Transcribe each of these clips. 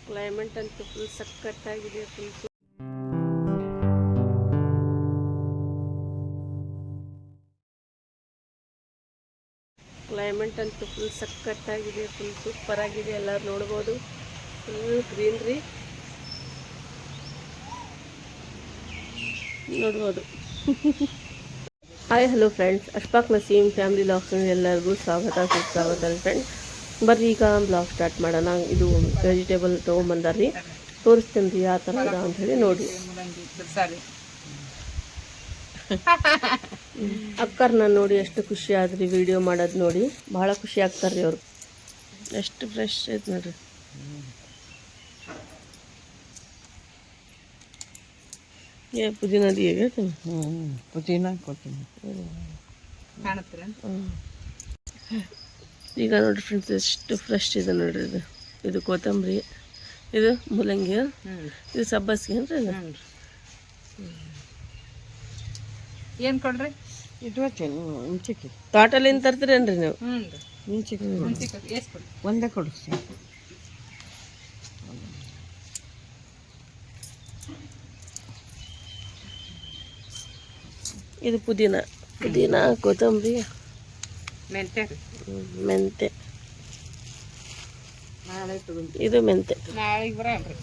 Climate ಅಂತೂ full ಸಖತ್ತಾಗಿದೆ. Climate ಅಂತೂ ಫುಲ್ ಸಖತ್ತಾಗಿದೆ, ಫುಲ್ ಸೂಪರ್ ಆಗಿದೆ. ಎಲ್ಲರೂ ನೋಡ್ಬೋದು, ಫುಲ್ ಗ್ರೀನ್ರಿ ನೋಡ್ಬೋದು. Hi hello friends, Ashfaq Naseem family vlogs ಎಲ್ಲರಿಗೂ ಸ್ವಾಗತ ಸುಸ್ವಾಗತ ರೀ ಫ್ರೆಂಡ್ಸ್. ಬರ್ರಿ ಈಗ ಬ್ಲಾಗ್ ಸ್ಟಾರ್ಟ್ ಮಾಡೋಣ. ಇದು ವೆಜಿಟೇಬಲ್ ತೊಗೊಂಬಂದಾರ್ರಿ, ತೋರಿಸ್ತೀನಿ ರೀ ಯಾವ ಥರ ಅದ ಅಂಥೇಳಿ ನೋಡಿರಿ. ಅಕ್ಕರ್ನ ನೋಡಿ ಎಷ್ಟು ಖುಷಿ ಆದ್ರಿ ವಿಡಿಯೋ ಮಾಡೋದು ನೋಡಿ, ಭಾಳ ಖುಷಿ ಆಗ್ತಾರ್ರಿ ಅವರು. ಎಷ್ಟು ಫ್ರೆಶ್ ಐತೆ ನೋಡ್ರಿ. ಪುದೀನ ಪುದೀನ ಕೊಡ್ತೀನಿ ಈಗ ನೋಡ್ರಿ ಫ್ರೆಂಡ್ಸ್, ಎಷ್ಟು ಫ್ರೆಶ್ ಇದೆ ನೋಡ್ರಿ. ಇದು ಕೊತ್ತಂಬರಿ, ಇದು ಮೂಲಂಗಿ, ಇದು ಸಬ್ಬಸ್ಗೆ ಏನ್ರಿ ಇದು. ಏನು ಕೊಡ್ರಿ ಇದು ಹುಂಚಿಕೆ ತೋಟಲ್ಲಿಂದ ತರ್ತೀರೇನ್ರಿ ನೀವು? ಹುಂಚಿಕೆ ಒಂದೇ ಕೊಡಿಸ್ತೀನಿ. ಇದು ಪುದೀನ, ಕೊತ್ತಂಬರಿ, ಮೆಂತ್ಯ, ಇದು ಮೆಂತೆ. ನಾಳೆಗೆ ಬರಲ್ರಿ,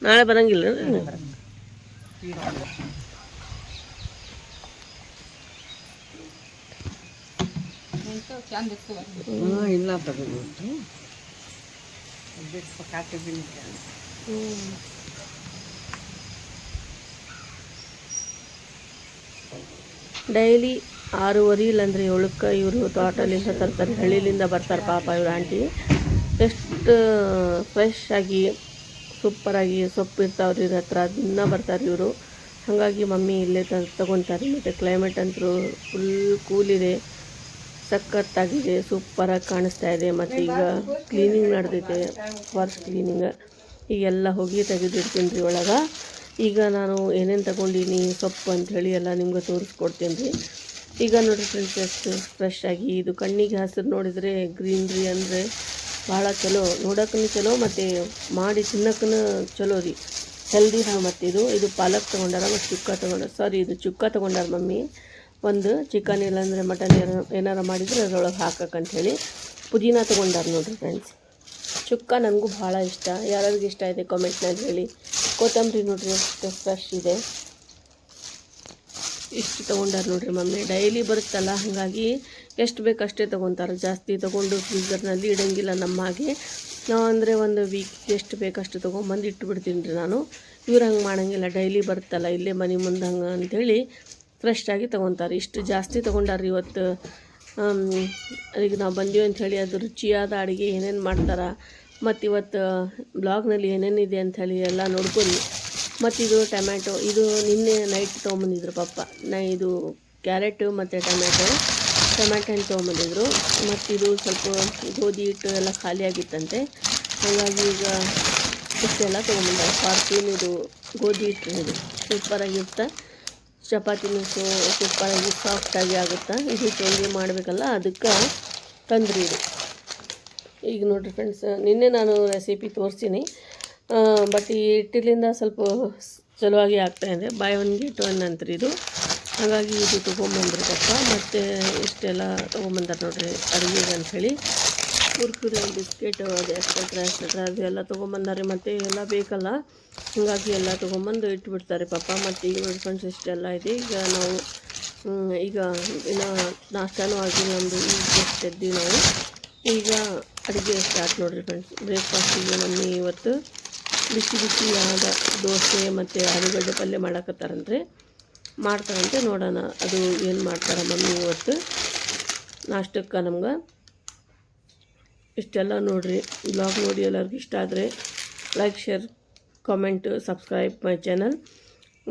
ನಾಳೆ ಬರಂಗಿಲ್ಲ ಇಲ್ಲ ತಗೋಬೋದು. ಡೈಲಿ 6:30 ಇಲ್ಲಾಂದ್ರೆ 7ಕ್ಕೆ ಇವರು ತೋಟಲಿಂದ ತರ್ತಾರೆ, ಹಳ್ಳಿಲಿಂದ ಬರ್ತಾರೆ ಪಾಪ ಇವ್ರ ಆಂಟಿ. ಎಷ್ಟು ಫ್ರೆಶ್ ಆಗಿ ಸೂಪರಾಗಿ ಸೊಪ್ಪು ಇರ್ತಾವ್ರಿ ಇವ್ರ ಹತ್ರ, ದಿನ ಬರ್ತಾರೆ ಇವರು. ಹಾಗಾಗಿ ಮಮ್ಮಿ ಇಲ್ಲೇ ತಗೊತಾರೆ. ಮತ್ತು ಕ್ಲೈಮೇಟ್ ಅಂತೂ ಫುಲ್ ಕೂಲಿದೆ, ಸಖತ್ತಾಗಿದೆ, ಸೂಪರಾಗಿ ಕಾಣಿಸ್ತಾ ಇದೆ. ಮತ್ತು ಈಗ ಕ್ಲೀನಿಂಗ್ ನಡೆದೈತೆ, ಫಾರೆಸ್ಟ್ ಕ್ಲೀನಿಂಗ್. ಈಗೆಲ್ಲ ಹೋಗಿ ತೆಗೆದಿರ್ತೀನಿ ರೀ ಒಳಗೆ. ಈಗ ನಾನು ಏನೇನು ತಗೊಂಡಿನಿ ಸೊಪ್ಪು ಅಂಥೇಳಿ ಎಲ್ಲ ನಿಮ್ಗೆ ತೋರಿಸ್ಕೊಡ್ತೀನಿ ರೀ. ಈಗ ನೋಡಿರಿ ಫ್ರೆಂಡ್ಸ್, ಎಷ್ಟು ಫ್ರೆಶ್ ಆಗಿ ಇದು ಕಣ್ಣಿಗೆ ಹಸಿರು ನೋಡಿದರೆ ಗ್ರೀನ್ರಿ ಅಂದರೆ ಭಾಳ ಚಲೋ, ನೋಡೋಕ್ಕೂ ಚಲೋ ಮತ್ತು ಮಾಡಿ ತಿನ್ನೋಕ್ಕೂ ಚಲೋ ರೀ, ಹೆಲ್ದಿ. ಮತ್ತು ಇದು ಪಾಲಕ್ ತೊಗೊಂಡಾರ ಮತ್ತು ಇದು ಚುಕ್ಕ ತೊಗೊಂಡಾರ ಮಮ್ಮಿ. ಒಂದು ಚಿಕನ್ ಇಲ್ಲಾಂದರೆ ಮಟನ್ ಏನಾರು ಮಾಡಿದರೆ ಅದರೊಳಗೆ ಹಾಕಕ್ಕಂಥೇಳಿ. ಪುದೀನ ತೊಗೊಂಡಾರ ನೋಡಿರಿ ಫ್ರೆಂಡ್ಸ್. ಚುಕ್ಕ ನನಗೂ ಭಾಳ ಇಷ್ಟ, ಯಾರ್ಯಾರಿಗೆ ಇಷ್ಟ ಇದೆ ಕಾಮೆಂಟ್ನಲ್ಲಿ ಹೇಳಿ. ಕೊತ್ತಂಬರಿ ನೋಡ್ರಿ ಎಷ್ಟು ಫ್ರೆಶ್ ಇದೆ, ಇಷ್ಟು ತೊಗೊಂಡಾರ ನೋಡ್ರಿ ಮಮ್ಮಿ. ಡೈಲಿ ಬರುತ್ತಲ್ಲ, ಹಾಗಾಗಿ ಎಷ್ಟು ಬೇಕು ಅಷ್ಟೇ ತೊಗೊತಾರೆ, ಜಾಸ್ತಿ ತೊಗೊಂಡು ಫ್ರೀಝರ್ನಲ್ಲಿ ಇಡೋಂಗಿಲ್ಲ ನಮ್ಮ ಹಾಗೆ. ನಾವು ಅಂದರೆ ಒಂದು ವೀಕ್ ಎಷ್ಟು ಬೇಕಷ್ಟು ತೊಗೊಂಬಂದು ಇಟ್ಟುಬಿಡ್ತೀನಿ ರೀ ನಾನು. ಇವ್ರು ಹಂಗೆ ಮಾಡೋಂಗಿಲ್ಲ, ಡೈಲಿ ಬರುತ್ತಲ್ಲ ಇಲ್ಲೇ ಮನೆ ಮುಂದೆ ಹಂಗೆ ಅಂಥೇಳಿ ಫ್ರೆಶ್ಶಾಗಿ ತೊಗೊತಾರೆ. ಇಷ್ಟು ಜಾಸ್ತಿ ತೊಗೊಂಡಾರ ಇವತ್ತು. ಈಗ ನಾವು ಬಂದೀವಿ ಅಂಥೇಳಿ ಅದು ರುಚಿಯಾದ ಅಡುಗೆ ಏನೇನು ಮಾಡ್ತಾರೆ, ಮತ್ತು ಇವತ್ತು ಬ್ಲಾಗ್ನಲ್ಲಿ ಏನೇನಿದೆ ಅಂಥೇಳಿ ಎಲ್ಲ ನೋಡ್ಕೊರಿ. ಮತ್ತು ಇದು ಟೊಮ್ಯಾಟೊ, ಇದು ನಿನ್ನೆ ನೈಟ್ ತೊಗೊಂಬಂದಿದ್ರು ಪಪ್ಪ. ಇದು ಕ್ಯಾರೆಟು ಮತ್ತು ಟೊಮ್ಯಾಟೊ ಹಣ್ಣು ತೊಗೊಂಬಂದಿದ್ರು. ಮತ್ತು ಇದು ಸ್ವಲ್ಪ ಗೋಧಿ ಹಿಟ್ಟು ಎಲ್ಲ ಖಾಲಿ ಆಗಿತ್ತಂತೆ, ಹಾಗಾಗಿ ಈಗ ಇಷ್ಟೆಲ್ಲ ತೊಗೊಂಬಂದಾರೆ. ಫಾರ್ಚೂನ್ ಇದು ಗೋಧಿ ಹಿಟ್ಟು, ಇದು ಸೂಪರಾಗಿರುತ್ತೆ. ಚಪಾತಿನೂ ಸೂಪರಾಗಿ ಸಾಫ್ಟಾಗಿ ಆಗುತ್ತೆ. ಇದು ಚೇಂಜ್ ಮಾಡಬೇಕಲ್ಲ, ಅದಕ್ಕೆ ತಂದ್ರಿ ಇದು. ಈಗ ನೋಡಿರಿ ಫ್ರೆಂಡ್ಸ್, ನಿನ್ನೆ ನಾನು ರೆಸಿಪಿ ತೋರಿಸ್ತೀನಿ, ಬಟ್ ಈ ಹಿಟ್ಟಿಲಿಂದ ಸ್ವಲ್ಪ ಚಲುವಾಗಿ ಆಗ್ತಾಯಿದೆ. ಬೈ ಒನ್ ಗೆಟ್ ಒನ್ ಅಂತ್ರಿ ಇದು. ಹಾಗಾಗಿ ಇದು ತೊಗೊಂಬಂದ್ರಿ ಪಪ್ಪ. ಮತ್ತು ಇಷ್ಟೆಲ್ಲ ತೊಗೊಂಬಂದಾರೆ ನೋಡಿರಿ ಅಡುಗೆಗೆ ಅಂಥೇಳಿ. ಕುರ್ಕುರೆ, ಬಿಸ್ಕೆಟು, ಅದು ಎಕ್ಸ್ಟ್ರಾ ಅದು ಎಲ್ಲ ತೊಗೊಂಬಂದಾರೆ. ಮತ್ತು ಎಲ್ಲ ಬೇಕಲ್ಲ, ಹಾಗಾಗಿ ಎಲ್ಲ ತೊಗೊಂಬಂದು ಇಟ್ಬಿಡ್ತಾರೆ ಪಪ್ಪ. ಮತ್ತು ಈಗ ನೋಡಿ ಫ್ರೆಂಡ್ಸ್, ಇಷ್ಟೆಲ್ಲ ಇದೆ. ಈಗ ನಾವು ಇನ್ನು ನಾಷ್ಟಾನೂ ಆಗಿಲ್ಲ ನಮ್ಮದು, ಈಗ ಜಸ್ಟ್ ಎದ್ದಿವಿ ನಾವು. ಈಗ ಅಡುಗೆ ಸ್ಟಾರ್ಟ್ ನೋಡಿರಿ ಫ್ರೆಂಡ್ಸ್. ಬ್ರೇಕ್ಫಾಸ್ಟಿಗೆ ಮಮ್ಮಿ ಇವತ್ತು ಬಿಸಿಯಾದ ದೋಸೆ ಮತ್ತು ಆಲೂಗಡ್ಡೆ ಪಲ್ಯ ಮಾಡಾಕತ್ತಾರಂದ್ರೆ ಮಾಡ್ತಾರಂತೆ. ನೋಡೋಣ ಅದು ಏನು ಮಾಡ್ತಾರೆ ಮಮ್ಮಿ ಇವತ್ತು ನಾಷ್ಟಕ್ಕೆ ನಮ್ಗೆ. ಇಷ್ಟೆಲ್ಲ ನೋಡಿರಿ. ಬ್ಲಾಗ್ ನೋಡಿ ಎಲ್ಲರಿಗೂ ಇಷ್ಟ ಆದರೆ like, share, comment, subscribe my channel.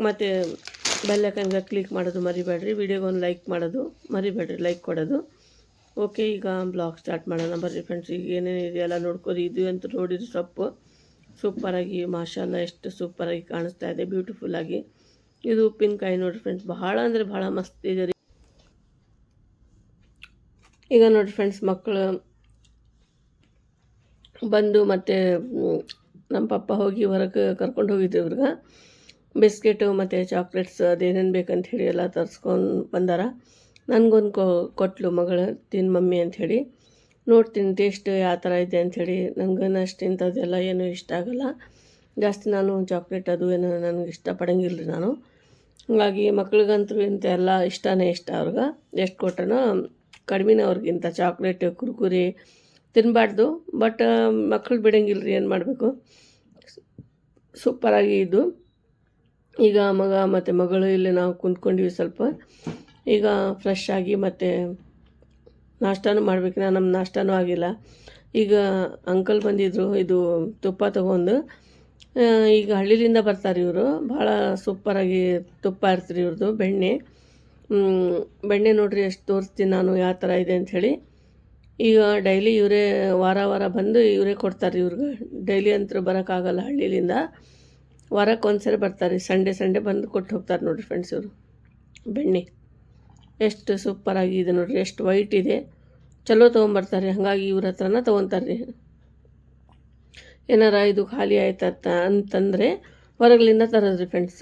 ಮತ್ತು ಬೆಲ್ ಐಕನ್ಗೆ ಕ್ಲಿಕ್ ಮಾಡೋದು ಮರಿಬೇಡ್ರಿ. ವಿಡಿಯೋಗೊಂದು ಲೈಕ್ ಮಾಡೋದು ಮರಿಬೇಡ್ರಿ, ಲೈಕ್ ಕೊಡೋದು. ಓಕೆ, ಈಗ ಬ್ಲಾಗ್ ಸ್ಟಾರ್ಟ್ ಮಾಡೋಣ ಬರ್ರಿ ಫ್ರೆಂಡ್ಸ್. ಈಗ ಏನೇನಿದೆ ಎಲ್ಲ ನೋಡ್ಕೊರಿ. ಇದು ಅಂತ ನೋಡಿರಿ ಸೊಪ್ಪು ಸೂಪರಾಗಿ, ಮಾಷಾಲ್ಲ ಎಷ್ಟು ಸೂಪರಾಗಿ ಕಾಣಿಸ್ತಾ ಇದೆ, ಬ್ಯೂಟಿಫುಲ್ಲಾಗಿ. ಇದು ಉಪ್ಪಿನಕಾಯಿ ನೋಡಿರಿ ಫ್ರೆಂಡ್ಸ್, ಭಾಳ ಅಂದರೆ ಭಾಳ ಮಸ್ತ್ ಇದೆ ರೀ. ಈಗ ನೋಡಿರಿ ಫ್ರೆಂಡ್ಸ್, ಮಕ್ಕಳು ಬಂದು ಮತ್ತು ನಮ್ಮ ಪಪ್ಪ ಹೋಗಿ ಹೊರಗೆ ಕರ್ಕೊಂಡು ಹೋಗಿದ್ರು ಇವ್ರಿಗೆ ಬಿಸ್ಕೆಟು ಮತ್ತು ಚಾಕ್ಲೇಟ್ಸ್ ಅದೇನೇನು ಬೇಕಂತ ಹೇಳಿ ಎಲ್ಲ ತರಿಸ್ಕೊಂಡು ಬಂದಾರ. ನನಗೊಂದು ಕೊಟ್ಲು ಮಗಳು ತಿನ್ನು ಮಮ್ಮಿ ಅಂಥೇಳಿ. ನೋಡ್ತೀನಿ ಟೇಸ್ಟ್ ಯಾವ ಥರ ಇದೆ ಅಂಥೇಳಿ. ನನಗೇನು ಅಷ್ಟು ಇಂಥದ್ದೆಲ್ಲ ಏನೂ ಇಷ್ಟ ಆಗೋಲ್ಲ ಜಾಸ್ತಿ. ನಾನು ಚಾಕ್ಲೇಟ್ ಅದು ಏನು ನನಗೆ ಇಷ್ಟಪಡಂಗಿಲ್ಲ ರೀ ನಾನು. ಹಾಗಾಗಿ ಮಕ್ಳಿಗಂತೂ ಇಂಥ ಎಲ್ಲ ಇಷ್ಟನೇ ಇಷ್ಟ ಅವ್ರಿಗೆ. ಎಷ್ಟು ಕೊಟ್ರೂ ಕಡಿಮೆನೇ ಅವ್ರಿಗಿಂತ ಚಾಕ್ಲೇಟ್ ಕುರ್ಕುರಿ ತಿನ್ನಬಾರ್ದು. ಬಟ್ ಮಕ್ಕಳು ಬಿಡಂಗಿಲ್ಲ ರೀ, ಏನು ಮಾಡಬೇಕು. ಸೂಪರಾಗಿ ಇದು. ಈಗ ಮಗ ಮತ್ತು ಮಗಳು ಇಲ್ಲಿ ನಾವು ಕುಂತ್ಕೊಂಡಿವಿ ಸ್ವಲ್ಪ. ಈಗ ಫ್ರೆಶ್ ಆಗಿ ಮತ್ತು ನಾಷ್ಟಾನು ಮಾಡಬೇಕು. ನಮ್ಮ ನಾಷ್ಟಾನೂ ಆಗಿಲ್ಲ. ಈಗ ಅಂಕಲ್ ಬಂದಿದ್ದರು ಇದು ತುಪ್ಪ ತೊಗೊಂಡು. ಈಗ ಹಳ್ಳಿಲಿಂದ ಬರ್ತಾರೆ ಇವರು. ಭಾಳ ಸೂಪರಾಗಿ ತುಪ್ಪ ಇರ್ತೀರಿ ಇವ್ರದ್ದು ಬೆಣ್ಣೆ ನೋಡಿರಿ ಎಷ್ಟು ತೋರಿಸ್ತೀನಿ ನಾನು ಯಾವ ಥರ ಇದೆ ಅಂಥೇಳಿ. ಈಗ ಡೈಲಿ ಇವರೇ ವಾರ ಬಂದು ಇವರೇ ಕೊಡ್ತಾರೆ ಇವ್ರಿಗೆ. ಡೈಲಿ ಅಂತೂ ಬರೋಕ್ಕಾಗಲ್ಲ ಹಳ್ಳಿಲಿಂದ. ವಾರಕ್ಕೆ ಒಂದು ಸರಿ ಬರ್ತಾರೆ. ಸಂಡೇ ಬಂದು ಕೊಟ್ಟು ಹೋಗ್ತಾರೆ ನೋಡಿರಿ ಫ್ರೆಂಡ್ಸ್ ಇವರು. ಬೆಣ್ಣೆ ಎಷ್ಟು ಸೂಪರಾಗಿ ಇದೆ ನೋಡಿರಿ, ಎಷ್ಟು ವೈಟ್ ಇದೆ. ಚಲೋ ತೊಗೊಂಬರ್ತಾರೆ. ಹಾಗಾಗಿ ಇವ್ರ ಹತ್ರನ ತೊಗೊತಾರೆ ರೀ. ಏನಾರ ಇದು ಖಾಲಿ ಆಯ್ತತ್ತ ಅಂತಂದರೆ ಹೊರಗಲಿಂದ ತರೋದ್ರಿ ಫ್ರೆಂಡ್ಸ್.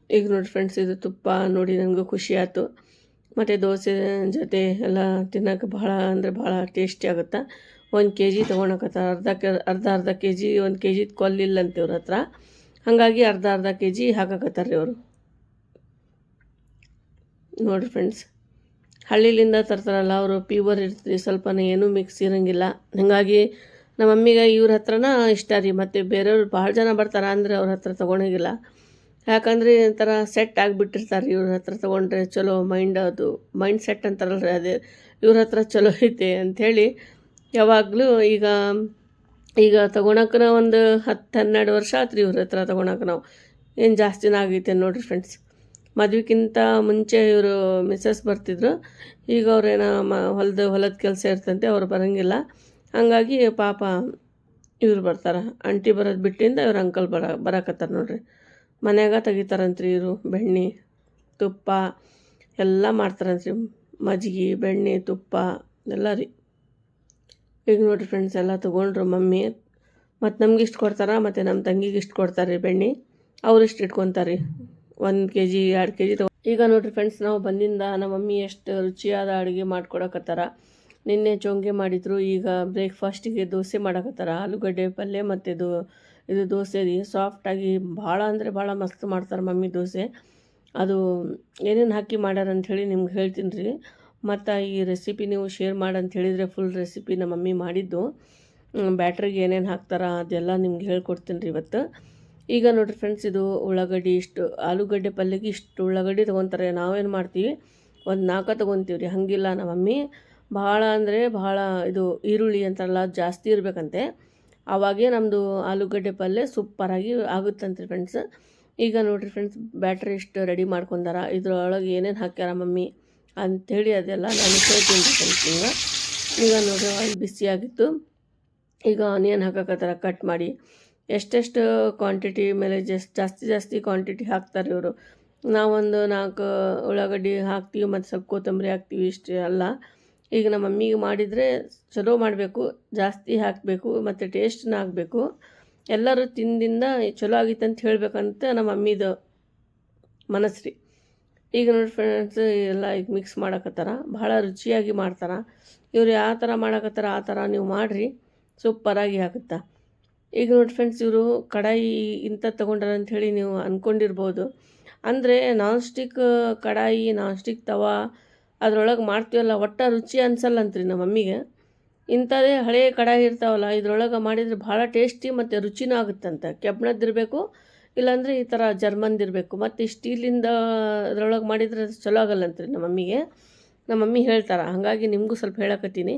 ಈಗ ನೋಡಿ ಫ್ರೆಂಡ್ಸ್, ಇದು ತುಪ್ಪ ನೋಡಿ ನನಗೂ ಖುಷಿ ಆಯಿತು. ಮತ್ತು ದೋಸೆ ಜೊತೆ ಎಲ್ಲ ತಿನ್ನೋಕೆ ಭಾಳ ಅಂದರೆ ಭಾಳ ಟೇಸ್ಟಿ ಆಗುತ್ತೆ. 1 kg ತೊಗೊಳಕತ್ತ. ಅರ್ಧ kg 1 kg ಕೊಲ್ಲಿಲ್ಲ ಅಂತ ಇವ್ರ ಹತ್ರ. ಹಾಗಾಗಿ ಅರ್ಧ kg ಹಾಕಕತ್ತಾರೆ ರೀ ಅವರು. ನೋಡಿರಿ ಫ್ರೆಂಡ್ಸ್, ಹಳ್ಳಿಲಿಂದ ತರ್ತಾರಲ್ಲ ಅವರು ಪ್ಯೂವರ್ ಇರ್ತೀರಿ, ಸ್ವಲ್ಪನೇ ಏನೂ ಮಿಕ್ಸ್ ಇರೋಂಗಿಲ್ಲ. ಹಾಗಾಗಿ ನಮ್ಮ ಮಮ್ಮಿಗೆ ಇವ್ರ ಹತ್ರನ ಇಷ್ಟ ರೀ. ಮತ್ತು ಬೇರೆಯವ್ರು ಭಾಳ ಜನ ಬರ್ತಾರೆ ಅಂದರೆ ಅವ್ರ ಹತ್ರ ತೊಗೊಳಂಗಿಲ್ಲ. ಯಾಕಂದರೆ ಒಂಥರ ಸೆಟ್ ಆಗಿಬಿಟ್ಟಿರ್ತಾರೆ ಇವ್ರ ಹತ್ರ ತೊಗೊಂಡ್ರೆ ಚಲೋ. ಮೈಂಡ್ ಸೆಟ್ ಅಂತಾರಲ್ರಿ, ಅದೇ ಇವ್ರ ಹತ್ರ ಚಲೋ ಐತೆ ಅಂಥೇಳಿ ಯಾವಾಗಲೂ ಈಗ ತೊಗೊಳಕ್ಕೆ ಒಂದು 10-12 ವರ್ಷ ಆಯ್ತು ರೀ ಇವ್ರ ಹತ್ರ ತೊಗೊಳಕ್ಕೆ. ನಾವು ಏನು ಜಾಸ್ತಿನ ಆಗೈತೆ ನೋಡಿರಿ ಫ್ರೆಂಡ್ಸ್. ಮದುವೆಗಿಂತ ಮುಂಚೆ ಇವರು ಮಿಸ್ಸಸ್ ಬರ್ತಿದ್ರು. ಈಗ ಅವ್ರೇನೋ ಹೊಲದ ಕೆಲಸ ಇರ್ತಂತೆ, ಅವ್ರು ಬರೋಂಗಿಲ್ಲ. ಹಾಗಾಗಿ ಪಾಪ ಇವ್ರು ಬರ್ತಾರೆ. ಆಂಟಿ ಬರೋದು ಬಿಟ್ಟಿಂದ ಇವ್ರು ಅಂಕಲ್ ಬರಕತ್ತಾರೆ ನೋಡಿರಿ. ಮನ್ಯಾಗ ತೆಗಿತಾರಂತ್ರಿ ಇವರು. ಬೆಣ್ಣೆ ತುಪ್ಪ ಎಲ್ಲ ಮಾಡ್ತಾರಂತ್ರಿ. ಮಜ್ಜಿಗೆ ಬೆಣ್ಣೆ ತುಪ್ಪ ಎಲ್ಲ ರೀ. ಈಗ ನೋಡಿರಿ ಫ್ರೆಂಡ್ಸ್, ಎಲ್ಲ ತೊಗೊಂಡ್ರು ಮಮ್ಮಿ. ಮತ್ತು ನಮ್ಗೆ ಇಷ್ಟು ಕೊಡ್ತಾರೆ, ಮತ್ತು ನಮ್ಮ ತಂಗಿಗೆ ಇಷ್ಟು ಕೊಡ್ತಾರೆ ರೀ ಬೆಣ್ಣೆ. ಅವ್ರು ಇಷ್ಟು ಇಟ್ಕೊತಾರೆ 1 kg 2 kg ಈಗ ನೋಡಿರಿ ಫ್ರೆಂಡ್ಸ್, ನಾವು ಬಂದಿಂದ ನಮ್ಮ ಮಮ್ಮಿ ಎಷ್ಟು ರುಚಿಯಾದ ಅಡುಗೆ ಮಾಡ್ಕೊಡಕತ್ತಾರ. ನಿನ್ನೆ ಚೋಂಗೆ ಮಾಡಿದ್ರು. ಈಗ ಬ್ರೇಕ್ಫಾಸ್ಟಿಗೆ ದೋಸೆ ಮಾಡಕತ್ತಾರ. ಆಲೂಗಡ್ಡೆ ಪಲ್ಯ ಮತ್ತು ಇದು ದೋಸೆ ರೀ. ಸಾಫ್ಟಾಗಿ ಭಾಳ ಅಂದರೆ ಭಾಳ ಮಸ್ತ್ ಮಾಡ್ತಾರೆ ಮಮ್ಮಿ ದೋಸೆ. ಅದು ಏನೇನು ಹಾಕಿ ಮಾಡ್ಯಾರ ಅಂಥೇಳಿ ನಿಮ್ಗೆ ಹೇಳ್ತೀನಿ ರೀ. ಮತ್ತು ಈ ರೆಸಿಪಿ ನೀವು ಶೇರ್ ಮಾಡಂತ ಹೇಳಿದರೆ ಫುಲ್ ರೆಸಿಪಿ ನಮ್ಮ ಮಮ್ಮಿ ಮಾಡಿದ್ದು. ಬ್ಯಾಟ್ರಿಗೆ ಏನೇನು ಹಾಕ್ತಾರ ಅದೆಲ್ಲ ನಿಮ್ಗೆ ಹೇಳ್ಕೊಡ್ತೀನಿ ರೀ ಇವತ್ತು. ಈಗ ನೋಡಿರಿ ಫ್ರೆಂಡ್ಸ್, ಇದು ಉಳ್ಳಾಗಡ್ಡಿ ಇಷ್ಟು ಆಲೂಗಡ್ಡೆ ಪಲ್ಯಗೆ ಇಷ್ಟು ಉಳ್ಳಾಗಡ್ಡಿ ತೊಗೊತಾರೆ. ನಾವೇನು ಮಾಡ್ತೀವಿ, ಒಂದು 4 ತೊಗೊತೀವಿ ರೀ. ಹಾಗಿಲ್ಲ ನಮ್ಮ ಮಮ್ಮಿ ಭಾಳ ಅಂದರೆ ಭಾಳ ಇದು ಈರುಳ್ಳಿ ಅಂತಾರಲ್ಲ ಜಾಸ್ತಿ ಇರಬೇಕಂತೆ. ಆವಾಗೇ ನಮ್ಮದು ಆಲೂಗಡ್ಡೆ ಪಲ್ಯ ಸೂಪರಾಗಿ ಆಗುತ್ತಂತ್ರಿ ಫ್ರೆಂಡ್ಸ್. ಈಗ ನೋಡಿರಿ ಫ್ರೆಂಡ್ಸ್, ಬ್ಯಾಟ್ರಿ ಇಷ್ಟು ರೆಡಿ ಮಾಡ್ಕೊಂಡಾರ. ಇದ್ರೊಳಗೆ ಏನೇನು ಹಾಕ್ಯಾರ ಮಮ್ಮಿ ಅಂಥೇಳಿ ಅದೆಲ್ಲ ನಾನು ಹೇಳ್ತೀನಿ ರೀ ಫ್ರೆಂಡ್ಸ್. ಈಗ ನೋಡಿರಿ ಆಯಿಲ್ ಬಿಸಿಯಾಗಿತ್ತು. ಈಗ ಆನಿಯನ್ ಹಾಕಕತ್ತಾರ ಕಟ್ ಮಾಡಿ. ಎಷ್ಟೆಷ್ಟು ಕ್ವಾಂಟಿಟಿ ಮೇಲೆ ಜಾಸ್ತಿ ಕ್ವಾಂಟಿಟಿ ಹಾಕ್ತಾರೆ ಇವರು. ನಾವೊಂದು 4 ಉಳ್ಳಾಗಡ್ಡಿ ಹಾಕ್ತೀವಿ ಮತ್ತು ಸ್ವಲ್ಪ ಕೊತ್ತಂಬರಿ ಹಾಕ್ತೀವಿ, ಇಷ್ಟೇ ಅಲ್ಲ. ಈಗ ನಮ್ಮ ಮಮ್ಮಿಗೆ ಮಾಡಿದರೆ ಚಲೋ ಮಾಡಬೇಕು, ಜಾಸ್ತಿ ಹಾಕಬೇಕು ಮತ್ತು ಟೇಸ್ಟ್ನ ಆಗಬೇಕು. ಎಲ್ಲರೂ ತಿಂದಿಂದ ಚಲೋ ಆಗಿತ್ತು ಅಂತ ಹೇಳಬೇಕಂತ ನಮ್ಮ ಮಮ್ಮಿದು ಮನಸ್ಸು ರೀ. ಈಗ ನೋಡಿ ಫ್ರೆಂಡ್ಸ್, ಎಲ್ಲ ಈಗ ಮಿಕ್ಸ್ ಮಾಡಕತ್ತಾರ. ಭಾಳ ರುಚಿಯಾಗಿ ಮಾಡ್ತಾರೆ ಇವ್ರು. ಯಾವ ಥರ ಮಾಡಕತ್ತಾರ ಆ ಥರ ನೀವು ಮಾಡಿರಿ, ಸೂಪರಾಗಿ ಆಗುತ್ತಾ. ಈಗ ನೋಡಿ ಫ್ರೆಂಡ್ಸ್, ಇವರು ಕಡಾಯಿ ಇಂಥ ತೊಗೊಂಡ್ರ ಅಂಥೇಳಿ ನೀವು ಅಂದ್ಕೊಂಡಿರ್ಬೋದು. ಅಂದರೆ ನಾನ್ ಸ್ಟಿಕ್ ಕಡಾಯಿ, ನಾನ್ ಸ್ಟಿಕ್ ತವಾ ಅದ್ರೊಳಗೆ ಮಾಡ್ತೀವಲ್ಲ, ಒಟ್ಟು ರುಚಿ ಅನ್ಸಲ್ಲಂತ್ರಿ ನಮ್ಮ ಮಮ್ಮಿಗೆ. ಇಂಥದ್ದೇ ಹಳೆ ಕಡಾಯಿ ಇರ್ತಾವಲ್ಲ, ಇದ್ರೊಳಗೆ ಮಾಡಿದರೆ ಭಾಳ ಟೇಸ್ಟಿ ಮತ್ತು ರುಚಿನೂ ಆಗುತ್ತಂತೆ. ಕೆಬ್ಬಣದ್ದಿರಬೇಕು, ಇಲ್ಲಾಂದರೆ ಈ ಥರ ಜರ್ಮನ್ದಿರಬೇಕು. ಮತ್ತು ಸ್ಟೀಲಿಂದ ಅದ್ರೊಳಗೆ ಮಾಡಿದರೆ ಚಲೋ ಆಗಲ್ಲಂತ್ರಿ ನಮ್ಮ ಮಮ್ಮಿಗೆ. ನಮ್ಮ ಮಮ್ಮಿ ಹೇಳ್ತಾರೆ. ಹಾಗಾಗಿ ನಿಮಗೂ ಸ್ವಲ್ಪ ಹೇಳಕತ್ತೀನಿ.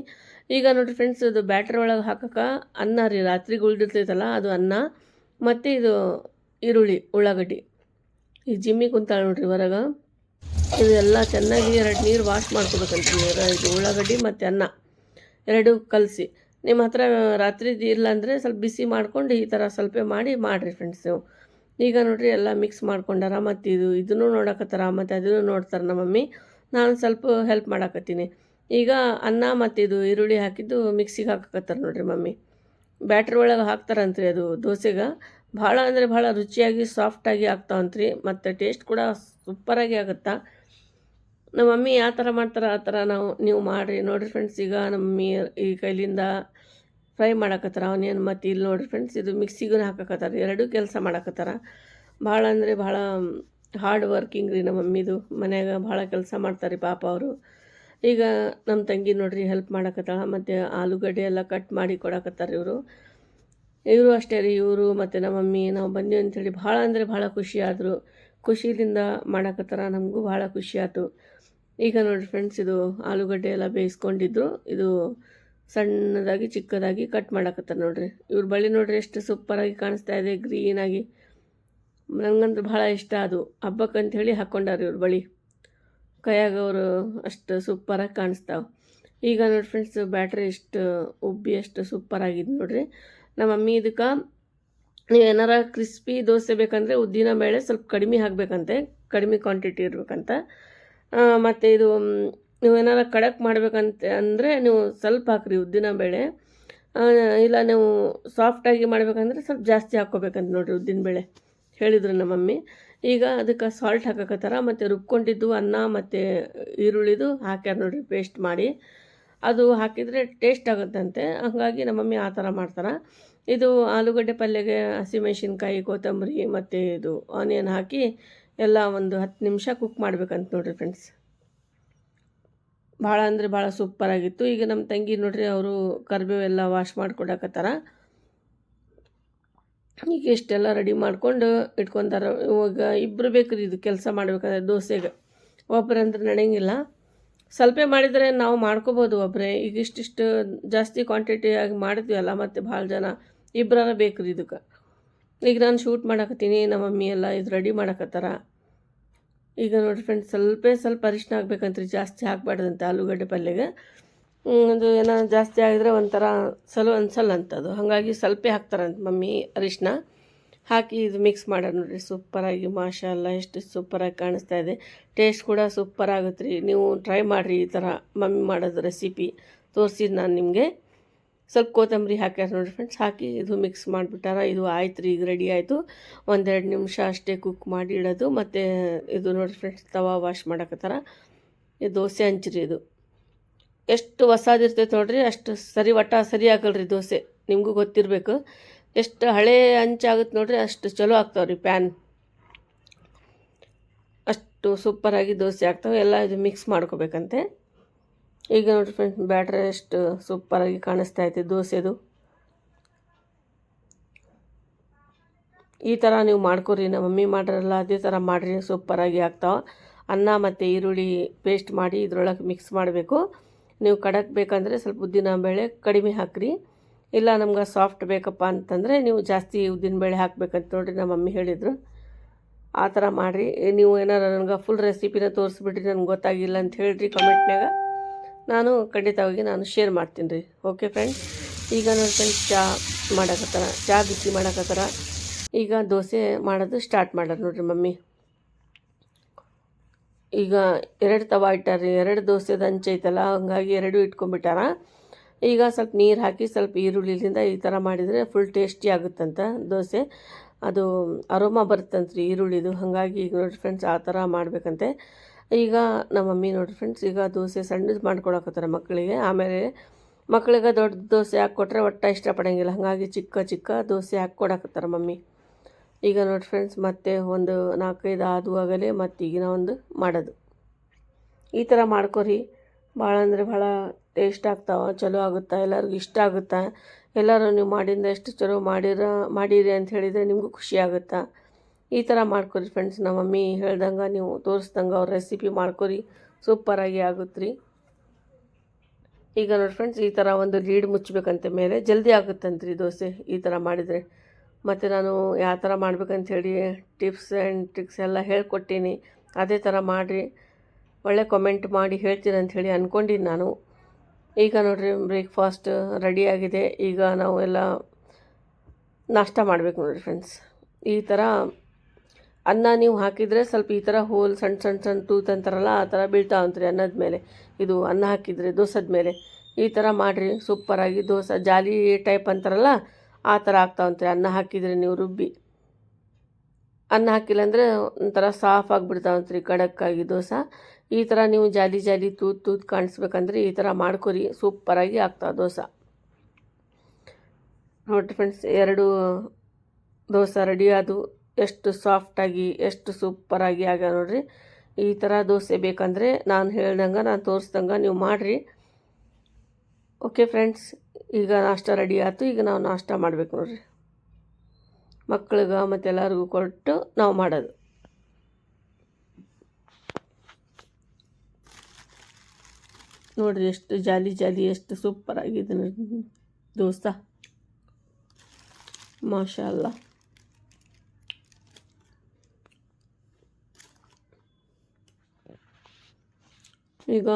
ಈಗ ನೋಡಿರಿ ಫ್ರೆಂಡ್ಸ್, ಇದು ಬ್ಯಾಟ್ರಿ ಒಳಗೆ ಹಾಕಕ್ಕೆ ಅನ್ನ ರೀ. ರಾತ್ರಿಗೆ ಉಳಿದಿರ್ತೈತಲ್ಲ ಅದು ಅನ್ನ, ಮತ್ತು ಇದು ಈರುಳ್ಳಿ ಉಳ್ಳಾಗಡ್ಡಿ. ಈಗ ಜಿಮ್ಮಿಗೆ ಕುಂತಾಳೆ ನೋಡಿರಿ ಹೊರಗೆ. ಇದೆಲ್ಲ ಚೆನ್ನಾಗಿ 2 ನೀರು ವಾಶ್ ಮಾಡ್ಕೊಬೇಕಂತ. ಇದು ಉಳ್ಳಾಗಡ್ಡಿ ಮತ್ತು ಅನ್ನ 2 ಕಲಸಿ. ನಿಮ್ಮ ಹತ್ರ ರಾತ್ರಿದು ಇಲ್ಲ ಅಂದರೆ ಸ್ವಲ್ಪ ಬಿಸಿ ಮಾಡ್ಕೊಂಡು ಈ ಥರ ಸ್ವಲ್ಪ ಮಾಡಿರಿ ಫ್ರೆಂಡ್ಸ್ ನೀವು. ಈಗ ನೋಡಿರಿ ಎಲ್ಲ ಮಿಕ್ಸ್ ಮಾಡ್ಕೊಂಡಾರ. ಮತ್ತು ಇದನ್ನು ನೋಡಕತ್ತಾರ ಮತ್ತು ಅದನ್ನು ನೋಡ್ತಾರೆ ನಮ್ಮ ಮಮ್ಮಿ. ನಾನು ಸ್ವಲ್ಪ ಹೆಲ್ಪ್ ಮಾಡಕತ್ತೀನಿ. ಈಗ ಅನ್ನ ಮತ್ತು ಇದು ಈರುಳ್ಳಿ ಹಾಕಿದ್ದು ಮಿಕ್ಸಿಗೆ ಹಾಕಕತ್ತಾರೆ ನೋಡ್ರಿ ಮಮ್ಮಿ. ಬ್ಯಾಟ್ರಿ ಒಳಗೆ ಹಾಕ್ತಾರಂತ್ರಿ ಅದು ದೋಸೆಗೆ. ಭಾಳ ಅಂದರೆ ಭಾಳ ರುಚಿಯಾಗಿ ಸಾಫ್ಟಾಗಿ ಆಗ್ತಾವಂತ್ರಿ, ಮತ್ತು ಟೇಸ್ಟ್ ಕೂಡ ಸೂಪರಾಗಿ ಆಗುತ್ತಾ. ನಮ್ಮ ಮಮ್ಮಿ ಯಾವ ಥರ ಮಾಡ್ತಾರೆ ಆ ಥರ ನೀವು ಮಾಡಿರಿ ನೋಡಿರಿ ಫ್ರೆಂಡ್ಸ್. ಈಗ ನಮ್ಮ ಮಮ್ಮಿ ಈ ಕೈಲಿಂದ ಫ್ರೈ ಮಾಡಕತ್ತಾರ ಆನಿಯನ್, ಮತ್ತು ಇಲ್ಲಿ ನೋಡಿರಿ ಫ್ರೆಂಡ್ಸ್ ಇದು ಮಿಕ್ಸಿಗೂ ಹಾಕಕತ್ತಾರ. ಎರಡೂ ಕೆಲಸ ಮಾಡಕತ್ತಾರ. ಭಾಳ ಅಂದರೆ ಭಾಳ ಹಾರ್ಡ್ ವರ್ಕಿಂಗ್ ರೀ ನಮ್ಮ ಮಮ್ಮಿದು. ಮನ್ಯಾಗ ಭಾಳ ಕೆಲಸ ಮಾಡ್ತಾರೆ ಪಾಪ ಅವರು. ಈಗ ನಮ್ಮ ತಂಗಿ ನೋಡ್ರಿ ಹೆಲ್ಪ್ ಮಾಡಕತ್ತಾಳ, ಮತ್ತು ಆಲೂಗಡ್ಡೆ ಎಲ್ಲ ಕಟ್ ಮಾಡಿ ಕೊಡಕತ್ತಾರೆ ಇವರು ಅಷ್ಟೇ ರೀ. ಇವರು ಮತ್ತು ನಮ್ಮ ಮಮ್ಮಿ ನಾವು ಬಂದೀವಿ ಅಂಥೇಳಿ ಭಾಳ ಅಂದರೆ ಭಾಳ ಖುಷಿ ಆದರು. ಖುಷಿಯಿಂದ ಮಾಡಕತ್ತಾರ, ನಮಗೂ ಭಾಳ ಖುಷಿ ಆಯ್ತು. ಈಗ ನೋಡಿರಿ ಫ್ರೆಂಡ್ಸ್ ಇದು ಆಲೂಗಡ್ಡೆ ಎಲ್ಲ ಬೇಯಿಸ್ಕೊಂಡಿದ್ರು, ಇದು ಸಣ್ಣದಾಗಿ ಚಿಕ್ಕದಾಗಿ ಕಟ್ ಮಾಡಕತ್ತಾರೆ ನೋಡ್ರಿ. ಇವ್ರ ಬಳಿ ನೋಡ್ರಿ ಎಷ್ಟು ಸೂಪರಾಗಿ ಕಾಣಿಸ್ತಾ ಇದೆ, ಗ್ರೀನಾಗಿ. ನನಗಂತೂ ಭಾಳ ಇಷ್ಟ. ಅದು ಹಬ್ಬಕ್ಕಂಥೇಳಿ ಹಾಕ್ಕೊಂಡಾರ ಇವ್ರ ಬಳಿ ಕೈಯಾಗ. ಅವರು ಅಷ್ಟು ಸೂಪರಾಗಿ ಕಾಣಿಸ್ತಾವೆ. ಈಗ ನೋಡಿ ಫ್ರೆಂಡ್ಸ್ ಬ್ಯಾಟ್ರಿ ಎಷ್ಟು ಉಬ್ಬಿ ಎಷ್ಟು ಸೂಪರಾಗಿದೆ ನೋಡ್ರಿ. ನಮ್ಮ ಮಮ್ಮಿ ಇದಕ್ಕೆ ನೀವು ಏನಾರ ಕ್ರಿಸ್ಪಿ ದೋಸೆ ಬೇಕಂದರೆ ಉದ್ದಿನ ಬೇಳೆ ಸ್ವಲ್ಪ ಕಡಿಮೆ ಹಾಕಬೇಕಂತೆ, ಕಡಿಮೆ ಕ್ವಾಂಟಿಟಿ ಇರಬೇಕಂತ. ಮತ್ತು ಇದು ನೀವು ಏನಾರ ಖಡಕ್ ಮಾಡ್ಬೇಕಂತ ಅಂದರೆ ನೀವು ಸ್ವಲ್ಪ ಹಾಕ್ರಿ ಉದ್ದಿನ ಬೇಳೆ. ಇಲ್ಲ ನೀವು ಸಾಫ್ಟಾಗಿ ಮಾಡ್ಬೇಕಂದ್ರೆ ಸ್ವಲ್ಪ ಜಾಸ್ತಿ ಹಾಕ್ಕೋಬೇಕಂತ ನೋಡಿರಿ ಉದ್ದಿನ ಬೇಳೆ ಹೇಳಿದ್ರು ನಮ್ಮ ಮಮ್ಮಿ. ಈಗ ಅದಕ್ಕೆ ಸಾಲ್ಟ್ ಹಾಕಕತ್ತಾರ, ಮತ್ತು ರುಬ್ಕೊಂಡಿದ್ದು ಅನ್ನ ಮತ್ತು ಈರುಳ್ಳಿದು ಹಾಕ್ಯಾರ ನೋಡಿರಿ ಪೇಸ್ಟ್ ಮಾಡಿ. ಅದು ಹಾಕಿದರೆ ಟೇಸ್ಟ್ ಆಗುತ್ತಂತೆ, ಹಾಗಾಗಿ ನಮ್ಮ ಮಮ್ಮಿ ಆ ಥರ ಮಾಡ್ತಾರೆ. ಇದು ಆಲೂಗಡ್ಡೆ ಪಲ್ಯಗೆ ಹಸಿಮೆಣ್ಸಿನ್ಕಾಯಿ, ಕೊತ್ತಂಬರಿ ಮತ್ತು ಇದು ಆನಿಯನ್ ಹಾಕಿ ಎಲ್ಲ ಒಂದು 10 ನಿಮಿಷ ಕುಕ್ ಮಾಡ್ಬೇಕಂತ ನೋಡಿರಿ ಫ್ರೆಂಡ್ಸ್. ಭಾಳ ಅಂದರೆ ಭಾಳ ಸೂಪರಾಗಿತ್ತು. ಈಗ ನಮ್ಮ ತಂಗಿ ನೋಡ್ರಿ ಅವರು ಕರಿಬೇವೆಲ್ಲ ವಾಶ್ ಮಾಡಿಕೊಡಕತ್ತಾರ. ಈಗ ಇಷ್ಟೆಲ್ಲ ರೆಡಿ ಮಾಡ್ಕೊಂಡು ಇಟ್ಕೊತಾರೆ. ಇವಾಗ ಇಬ್ಬರು ಬೇಕ್ರಿ ಇದು ಕೆಲಸ ಮಾಡ್ಬೇಕಾದ್ರೆ ದೋಸೆಗೆ. ಒಬ್ಬರಂದ್ರೆ ನಡೆಯಂಗಿಲ್ಲ. ಸ್ವಲ್ಪ ಮಾಡಿದರೆ ನಾವು ಮಾಡ್ಕೋಬೋದು ಒಬ್ಬರೇ. ಈಗ ಇಷ್ಟಿಷ್ಟು ಜಾಸ್ತಿ ಕ್ವಾಂಟಿಟಿಯಾಗಿ ಮಾಡಿದ್ವಲ್ಲ, ಮತ್ತು ಭಾಳ ಜನ ಇಬ್ಬರ ಬೇಕ್ರಿ ಇದಕ್ಕೆ. ಈಗ ನಾನು ಶೂಟ್ ಮಾಡಕತ್ತೀನಿ, ನಮ್ಮ ಮಮ್ಮಿ ಎಲ್ಲ ಇದು ರೆಡಿ ಮಾಡಕತ್ತಾರ. ಈಗ ನೋಡಿ ಫ್ರೆಂಡ್ಸ್ ಸ್ವಲ್ಪ ಅರಿಶಿನ ಹಾಕ್ಬೇಕಂತ್ರಿ, ಜಾಸ್ತಿ ಹಾಕ್ಬಾರ್ದಂತೆ ಆಲೂಗಡ್ಡೆ ಪಲ್ಯಗೆ. ಅದು ಏನೋ ಜಾಸ್ತಿ ಆಗಿದ್ರೆ ಒಂಥರ ಅನ್ಸಲ್ಲ ಅಂತದು, ಹಾಗಾಗಿ ಸ್ವಲ್ಪ ಹಾಕ್ತಾರಂತ ಮಮ್ಮಿ ಅರಿಶಿನ ಹಾಕಿ ಇದು ಮಿಕ್ಸ್ ಮಾಡ್ಯಾರ ನೋಡಿರಿ. ಸೂಪರಾಗಿ ಮಾಷಾಲ್ಲ ಎಷ್ಟು ಸೂಪರಾಗಿ ಕಾಣಿಸ್ತಾ ಇದೆ. ಟೇಸ್ಟ್ ಕೂಡ ಸೂಪರ್ ಆಗುತ್ತೆ ರೀ. ನೀವು ಟ್ರೈ ಮಾಡಿರಿ ಈ ಥರ ಮಮ್ಮಿ ಮಾಡೋದು ರೆಸಿಪಿ ತೋರಿಸಿದ್ದು ನಾನು ನಿಮಗೆ. ಸ್ವಲ್ಪ ಕೊತ್ತಂಬರಿ ಹಾಕ್ಯಾರ ನೋಡಿರಿ ಫ್ರೆಂಡ್ಸ್, ಹಾಕಿ ಇದು ಮಿಕ್ಸ್ ಮಾಡಿಬಿಟ್ಟಾರ. ಇದು ಆಯ್ತು ರೀ, ಈಗ ರೆಡಿ ಆಯಿತು. 1-2 ನಿಮಿಷ ಅಷ್ಟೇ ಕುಕ್ ಮಾಡಿ ಇಡೋದು. ಮತ್ತು ಇದು ನೋಡಿರಿ ಫ್ರೆಂಡ್ಸ್ ತವಾ ವಾಶ್ ಮಾಡಕತ್ತಾರ. ಇದು ದೋಸೆ ಹಂಚ್ರಿ. ಇದು ಎಷ್ಟು ಹೊಸದಿರ್ತೈತೆ ನೋಡಿರಿ ಅಷ್ಟು ಸರಿ ಆಗಲ್ರಿ ದೋಸೆ. ನಿಮಗೂ ಗೊತ್ತಿರಬೇಕು, ಎಷ್ಟು ಹಳೆ ಹಂಚಾಗುತ್ತೆ ನೋಡಿರಿ ಅಷ್ಟು ಚಲೋ ಆಗ್ತಾವೆ ರೀ ಪ್ಯಾನ್. ಅಷ್ಟು ಸೂಪರಾಗಿ ದೋಸೆ ಆಗ್ತಾವೆ. ಎಲ್ಲ ಇದು ಮಿಕ್ಸ್ ಮಾಡ್ಕೋಬೇಕಂತೆ. ಈಗ ನೋಡಿರಿ ಫ್ರೆಂಡ್ಸ್ ಬ್ಯಾಟ್ರಿ ಎಷ್ಟು ಸೂಪರಾಗಿ ಕಾಣಿಸ್ತಾ ಐತೆ ದೋಸೆದು. ಈ ಥರ ನೀವು ಮಾಡ್ಕೊರಿ, ನಮ್ಮ ಮಮ್ಮಿ ಮಾಡ್ರಲ್ಲ ಅದೇ ಥರ ಮಾಡಿರಿ, ಸೂಪರಾಗಿ ಆಗ್ತಾವೆ. ಅನ್ನ ಮತ್ತು ಈರುಳ್ಳಿ ಪೇಸ್ಟ್ ಮಾಡಿ ಇದ್ರೊಳಗೆ ಮಿಕ್ಸ್ ಮಾಡಬೇಕು. ನೀವು ಖಡಕ್ ಬೇಕಂದರೆ ಸ್ವಲ್ಪ ಉದ್ದಿನ ಬೇಳೆ ಕಡಿಮೆ ಹಾಕಿರಿ. ಇಲ್ಲ ನಮ್ಗೆ ಸಾಫ್ಟ್ ಬೇಕಪ್ಪ ಅಂತಂದರೆ ನೀವು ಜಾಸ್ತಿ ಉದ್ದಿನ ಬೇಳೆ ಹಾಕ್ಬೇಕಂತ ನೋಡಿರಿ ನಮ್ಮ ಮಮ್ಮಿ ಹೇಳಿದರು. ಆ ಥರ ಮಾಡಿರಿ. ನೀವು ಏನಾರು ನನಗೆ ಫುಲ್ ರೆಸಿಪಿನ ತೋರಿಸ್ಬಿಟ್ರಿ, ನನಗೆ ಗೊತ್ತಾಗಿಲ್ಲ ಅಂತ ಹೇಳಿರಿ ಕಮೆಂಟ್ನಾಗ, ನಾನು ಖಂಡಿತವಾಗಿ ಶೇರ್ ಮಾಡ್ತೀನಿ ರೀ. ಓಕೆ ಫ್ರೆಂಡ್ಸ್, ಈಗ ನೋಡಿ ಫ್ರೆಂಡ್ಸ್ ಚಹಾ ಬಿಸಿ ಮಾಡಕತ್ತಾರ. ಈಗ ದೋಸೆ ಮಾಡೋದು ಸ್ಟಾರ್ಟ್ ಮಾಡೋದು ನೋಡಿರಿ ಮಮ್ಮಿ. ಈಗ 2 ತವಾ ಇಟ್ಟಾರ್ರಿ, 2 ದೋಸೆದ ಹಂಚೈತಲ್ಲ, ಹಂಗಾಗಿ 2 ಇಟ್ಕೊಂಡ್ಬಿಟ್ಟಾರ. ಈಗ ಸ್ವಲ್ಪ ನೀರು ಹಾಕಿ ಸ್ವಲ್ಪ ಈರುಳ್ಳಿಲಿಂದ ಈ ಥರ ಮಾಡಿದರೆ ಫುಲ್ ಟೇಸ್ಟಿ ಆಗುತ್ತಂತ ದೋಸೆ. ಅದು ಅರೋಮಾ ಬರುತ್ತಂತ್ರಿ ಈರುಳ್ಳಿದು, ಹಾಗಾಗಿ ಈಗ ನೋಡಿರಿ ಫ್ರೆಂಡ್ಸ್ ಆ ಥರ ಮಾಡಬೇಕಂತೆ. ಈಗ ನಮ್ಮ ಮಮ್ಮಿ ನೋಡಿರಿ ಫ್ರೆಂಡ್ಸ್ ಈಗ ದೋಸೆ ಸಣ್ಣದು ಮಾಡ್ಕೊಡಕತ್ತಾರೆ ಮಕ್ಕಳಿಗೆ. ಆಮೇಲೆ ಮಕ್ಕಳಿಗೆ ದೊಡ್ಡ ದೋಸೆ ಹಾಕ್ಕೊಟ್ರೆ ಒಟ್ಟು ಇಷ್ಟಪಡೋಂಗಿಲ್ಲ, ಹಾಗಾಗಿ ಚಿಕ್ಕ ದೋಸೆ ಹಾಕ್ಕೊಡಕತ್ತಾರೆ ಮಮ್ಮಿ. ಈಗ ನೋಡಿ ಫ್ರೆಂಡ್ಸ್ ಮತ್ತೆ ಒಂದು 4-5 ಆಗುವಾಗಲೇ ಮತ್ತು ಈಗಿನ ಒಂದು ಮಾಡೋದು. ಈ ಥರ ಮಾಡ್ಕೊರಿ, ಭಾಳ ಅಂದರೆ ಭಾಳ ಟೇಸ್ಟ್ ಆಗ್ತಾವೆ, ಚಲೋ ಆಗುತ್ತೆ, ಎಲ್ಲರಿಗೂ ಇಷ್ಟ ಆಗುತ್ತೆ. ಎಲ್ಲರೂ ನೀವು ಮಾಡಿಂದ ಎಷ್ಟು ಚಲೋ ಮಾಡಿರಿ ಅಂತ ಹೇಳಿದರೆ ನಿಮಗೂ ಖುಷಿ ಆಗುತ್ತೆ. ಈ ಥರ ಮಾಡ್ಕೊರಿ ಫ್ರೆಂಡ್ಸ್. ನಮ್ಮ ಮಮ್ಮಿ ಹೇಳ್ದಂಗೆ ನೀವು ತೋರಿಸ್ದಂಗೆ ಅವ್ರ ರೆಸಿಪಿ ಮಾಡ್ಕೊರಿ, ಸೂಪರಾಗಿ ಆಗುತ್ತೆ ರೀ. ಈಗ ನೋಡಿ ಫ್ರೆಂಡ್ಸ್ ಈ ಥರ ಒಂದು ಲೀಡ್ ಮುಚ್ಚಬೇಕಂತೆ ಮೇಲೆ, ಜಲ್ದಿ ಆಗುತ್ತಂತ್ರಿ ದೋಸೆ ಈ ಥರ ಮಾಡಿದರೆ. ಮತ್ತು ನಾನು ಯಾವ ಥರ ಮಾಡ್ಬೇಕಂತ ಹೇಳಿ ಟಿಪ್ಸ್ ಆ್ಯಂಡ್ ಟ್ರಿಕ್ಸ್ ಎಲ್ಲ ಹೇಳ್ಕೊಟ್ಟೀನಿ, ಅದೇ ಥರ ಮಾಡಿರಿ. ಒಳ್ಳೆ ಕಾಮೆಂಟ್ ಮಾಡಿ ಹೇಳ್ತೀರಂಥೇಳಿ ಅಂದ್ಕೊಂಡಿನಿ ನಾನು. ಈಗ ನೋಡಿರಿ ಬ್ರೇಕ್ಫಾಸ್ಟ್ ರೆಡಿಯಾಗಿದೆ. ಈಗ ನಾವು ಎಲ್ಲ ನಾಷ್ಟ ಮಾಡಬೇಕು ನೋಡಿರಿ ಫ್ರೆಂಡ್ಸ್. ಈ ಥರ ಅನ್ನ ನೀವು ಹಾಕಿದರೆ ಸ್ವಲ್ಪ ಈ ಥರ ಹೋಲ್ ಸಣ್ಣ ಸಣ್ಣ ಸಣ್ಣ ತೂತು ಅಂತಾರಲ್ಲ ಆ ಥರ ಬೀಳ್ತಾವಂತ್ರಿ ಅನ್ನದ ಮೇಲೆ. ಇದು ಅನ್ನ ಹಾಕಿದರೆ ದೋಸದ ಮೇಲೆ ಈ ಥರ ಮಾಡಿರಿ, ಸೂಪರಾಗಿ ದೋಸೆ ಜಾಲಿ ಟೈಪ್ ಅಂತಾರಲ್ಲ ಆ ಥರ ಆಗ್ತಾವಂತ್ರಿ ಅನ್ನ ಹಾಕಿದರೆ ನೀವು ರುಬ್ಬಿ. ಅನ್ನ ಹಾಕಿಲ್ಲ ಅಂದರೆ ಒಂಥರ ಸಾಫ್ ಆಗಿಬಿಡ್ತಾವಂತ್ರಿ ಖಡಕ್ಕಾಗಿ ದೋಸೆ. ಈ ಥರ ನೀವು ಜಾಲಿ ಜಾಲಿ ತೂತು ತೂತು ಕಾಣಿಸ್ಬೇಕಂದ್ರೆ ಈ ಥರ ಮಾಡ್ಕೊರಿ, ಸೂಪರಾಗಿ ಆಗ್ತಾವೆ ದೋಸೆ. ನೋಡಿರಿ ಫ್ರೆಂಡ್ಸ್, 2 ದೋಸೆ ರೆಡಿ ಆದವು. ಎಷ್ಟು ಸಾಫ್ಟಾಗಿ ಎಷ್ಟು ಸೂಪರಾಗಿ ಆಗ್ಯಾವ ನೋಡಿರಿ. ಈ ಥರ ದೋಸೆ ಬೇಕಂದರೆ ನಾನು ಹೇಳ್ದಂಗೆ ನಾನು ತೋರಿಸ್ದಂಗೆ ನೀವು ಮಾಡಿರಿ. ಓಕೆ ಫ್ರೆಂಡ್ಸ್, ಈಗ ನಾಷ್ಟ ರೆಡಿ ಆಯ್ತು. ಈಗ ನಾವು ನಾಷ್ಟ ಮಾಡ್ಬೇಕು ನೋಡಿರಿ. ಮಕ್ಳಿಗೆ ಮತ್ತು ಎಲ್ಲರಿಗೂ ಕೊಟ್ಟು ನಾವು ಮಾಡೋದು. ನೋಡಿರಿ ಎಷ್ಟು ಜಾಲಿ ಜಾಲಿ ಎಷ್ಟು ಸೂಪರಾಗಿದೆ ದೋಸೆ. ಮಾಶಾಅಲ್ಲಾ. ಈಗ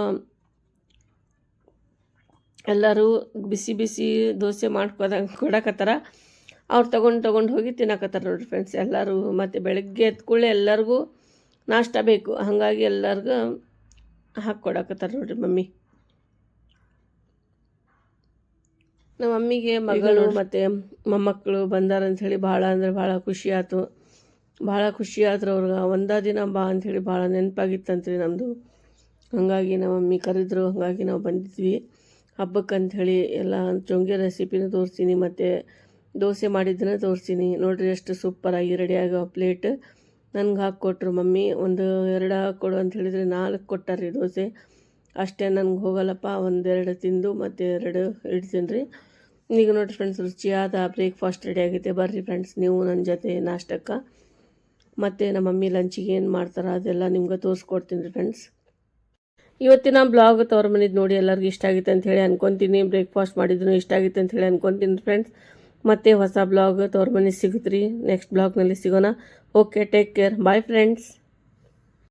ಎಲ್ಲರೂ ಬಿಸಿ ಬಿಸಿ ದೋಸೆ ಕೊಡಕತ್ತಾರ. ಅವ್ರು ತೊಗೊಂಡು ಹೋಗಿ ತಿನ್ನಕತ್ತಾರ ನೋಡಿರಿ ಫ್ರೆಂಡ್ಸ್ ಎಲ್ಲರೂ. ಮತ್ತು ಬೆಳಗ್ಗೆ ಎದ್ಕೊಳ್ಳೆ ಎಲ್ಲರಿಗೂ ನಾಷ್ಟ ಬೇಕು, ಹಾಗಾಗಿ ಎಲ್ಲರಿಗೂ ಹಾಕ್ಕೊಡಕತ್ತಾರ ನೋಡಿರಿ ಮಮ್ಮಿ. ನಮ್ಮ ಮಮ್ಮಿಗೆ ಮಗಳು ಮತ್ತು ಮೊಮ್ಮಕ್ಕಳು ಬಂದಾರಂಥೇಳಿ ಭಾಳ ಅಂದರೆ ಭಾಳ ಖುಷಿ ಆಯ್ತು. ಭಾಳ ಖುಷಿ ಆದ್ರೆ ಅವ್ರಿಗೆ ಒಂದೇ ದಿನ ಬಾ ಅಂಥೇಳಿ ಭಾಳ ನೆನಪಾಗಿತ್ತಂತ್ರಿ ನಮ್ಮದು. ಹಾಗಾಗಿ ನಮ್ಮ ಮಮ್ಮಿ ಕರೆದ್ರು, ಹಾಗಾಗಿ ನಾವು ಬಂದಿದ್ವಿ ಹಬ್ಬಕ್ಕೆ ಅಂಥೇಳಿ. ಎಲ್ಲ ಚೊಂಗೆ ರೆಸಿಪಿನೂ ತೋರಿಸ್ತೀನಿ ಮತ್ತು ದೋಸೆ ಮಾಡಿದ್ದನ್ನು ತೋರಿಸ್ತೀನಿ. ನೋಡಿರಿ ಎಷ್ಟು ಸೂಪರಾಗಿ ರೆಡಿಯಾಗೋ ಪ್ಲೇಟ್ ನನಗೆ ಹಾಕ್ಕೊಟ್ರು ಮಮ್ಮಿ. 1-2 ಕೊಡು ಅಂತ ಹೇಳಿದರೆ 4 ಕೊಟ್ಟಾರ್ರಿ ದೋಸೆ. ಅಷ್ಟೇ ನನಗೆ ಹೋಗಲ್ಲಪ್ಪ, 1-2 ತಿಂದು ಮತ್ತು 2 ಇಡ್ತೀನಿ ರೀ. ಈಗ ನೋಡಿರಿ ಫ್ರೆಂಡ್ಸ್, ರುಚಿಯಾದ ಬ್ರೇಕ್ಫಾಸ್ಟ್ ರೆಡಿ ಆಗೈತೆ. ಬರ್ರಿ ಫ್ರೆಂಡ್ಸ್ ನೀವು ನನ್ನ ಜೊತೆ ನಾಷ್ಟಕ್ಕೆ. ಮತ್ತು ನಮ್ಮ ಮಮ್ಮಿ ಲಂಚಿಗೆ ಏನು ಮಾಡ್ತಾರೆ ಅದೆಲ್ಲ ನಿಮ್ಗೆ ತೋರಿಸ್ಕೊಡ್ತೀನಿ ರೀ ಫ್ರೆಂಡ್ಸ್. ಇವತ್ತಿನ ಬ್ಲಾಗ್ ತವ್ರ ಮನೆದು ನೋಡಿ ಎಲ್ಲರಿಗೂ ಇಷ್ಟ ಆಗಿತ್ತು ಅಂಥೇಳಿ ಅನ್ಕೊತೀನಿ. ಬ್ರೇಕ್ಫಾಸ್ಟ್ ಮಾಡಿದ್ರು ಇಷ್ಟ ಆಗಿತ್ತು ಅಂಥೇಳಿ ಅನ್ಕೊತೀನಿ ಫ್ರೆಂಡ್ಸ್. ಮತ್ತೆ ಹೊಸ ಬ್ಲಾಗ್ ತವ್ರ ಮನೆ ಸಿಗುತ್ತೆ ರೀ. ನೆಕ್ಸ್ಟ್ ಬ್ಲಾಗ್ನಲ್ಲಿ ಸಿಗೋಣ. Okay, take care, bye friends.